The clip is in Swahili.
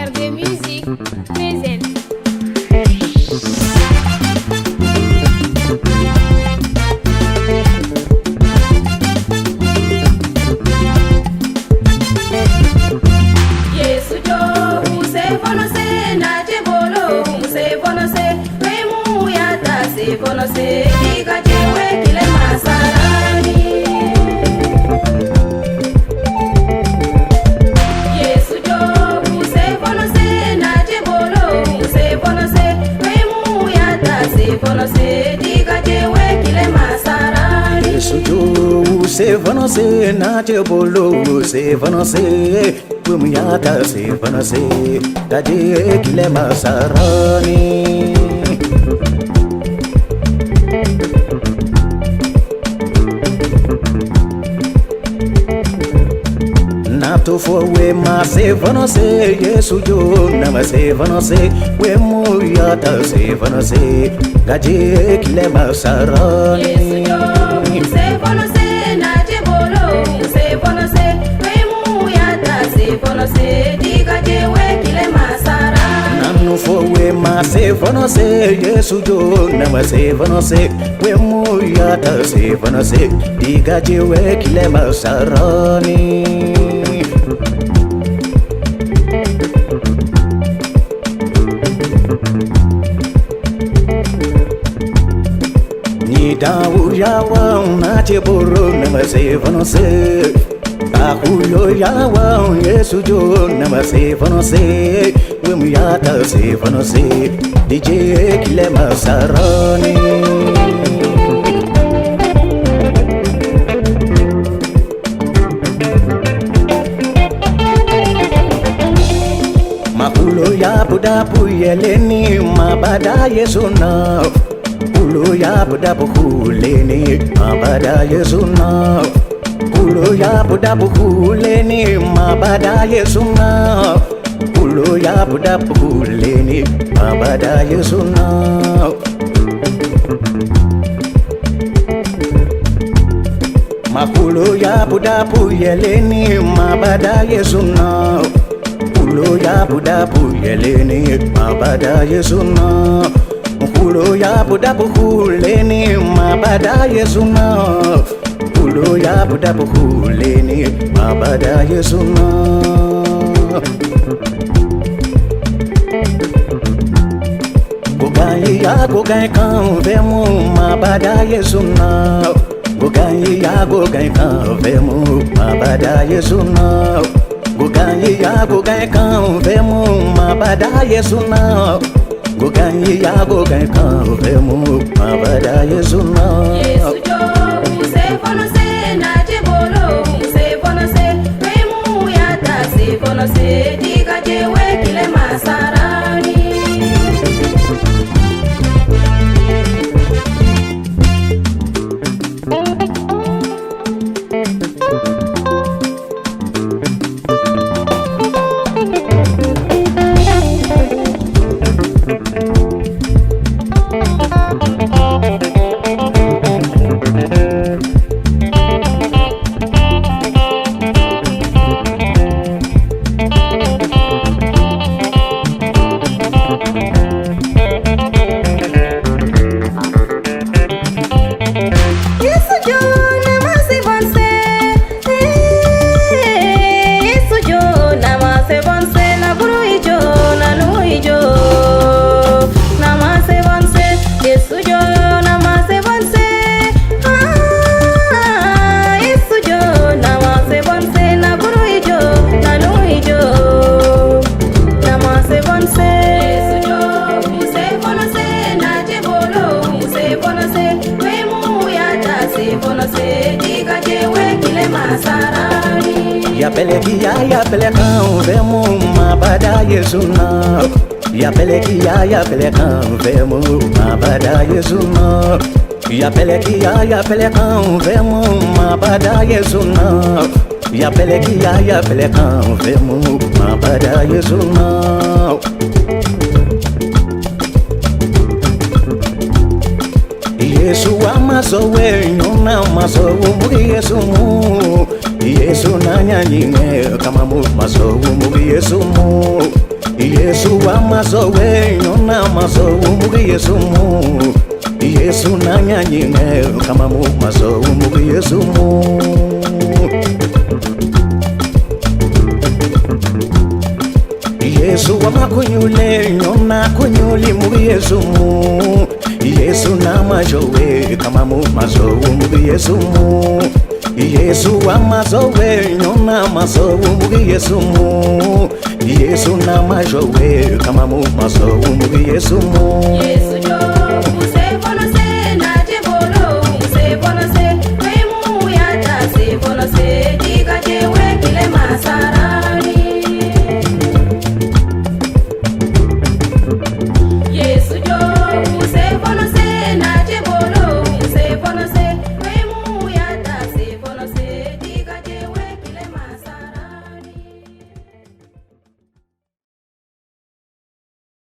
Air de musique présente. Yesu jo, use bonose na chebolo, use bonose, wemu yata se bonose, diga chewe kile masarani. Yesu jo, use bonose na chebolo, use bonose, wemu yata se bonose, diga chewe kile masarani. Yesu jo, use bonose na chebolo, use bonose. Pumiyata se vanase taje kile masarani Nato for we ma se vanase Yesu jo nama se vanase we muyata se vanase taje kile masarani Yesu jo se vanase na chebolo se vanase bonose diga jewe kile masara Nanu fo we ma se bonose Yesu jo nama se bonose we muyata se bonose diga jewe kile masarani Ni dawu yawa na cheboro nama se bonose Akuyo yawa Yesu jo nama se vanose Wemu yata se vanose DJ kile masarani Makulo ya budapu yeleni mabada Yesu na Kulo ya budapu kuleni mabada Yesu na Kulo ya budapu kuleni mabada Yesu na Kulo ya budapu kuleni mabada Yesu na Makulo ya budapu yeleni mabada Yesu na Kulo ya budapu yeleni mabada Yesu na Kulo ya budapu kuleni mabada Yesu na Kulo ya budapu kuleni mabada Yesu na Gogai kan vemu mabada Yesu na Gogai kan vemu mabada Yesu na Gogai kan vemu mabada Yesu na Gogai kan vemu mabada Yesu na Yesu jo use bonose na chebolo use bonose wemu yata se bonose diga jewe kile masarani Ya pelekan vemu mabada Yesu na Ya pelekan vemu mabada Yesu na Ya pelekan vemu mabada Yesu na Ya pelekan vemu mabada Yesu na Yesu amasowe nyona masowe muri Yesu Yesu nanya nyinge kama mu masowe muri Yesu Yesu wa mazowe nyona mazowe mugi Yesu mu Yesu nanya nyine kama mu mazowe mugi Yesu mu Yesu wa makunyule nyona kunyuli mugi Yesu mu Yesu na majowe kama mu mazowe mugi Yesu mu Yesu wa mazowe nyona mazowe mugi Yesu mu Yesu na majowe kama mu mazowe mugi Yesu mu Yesu jo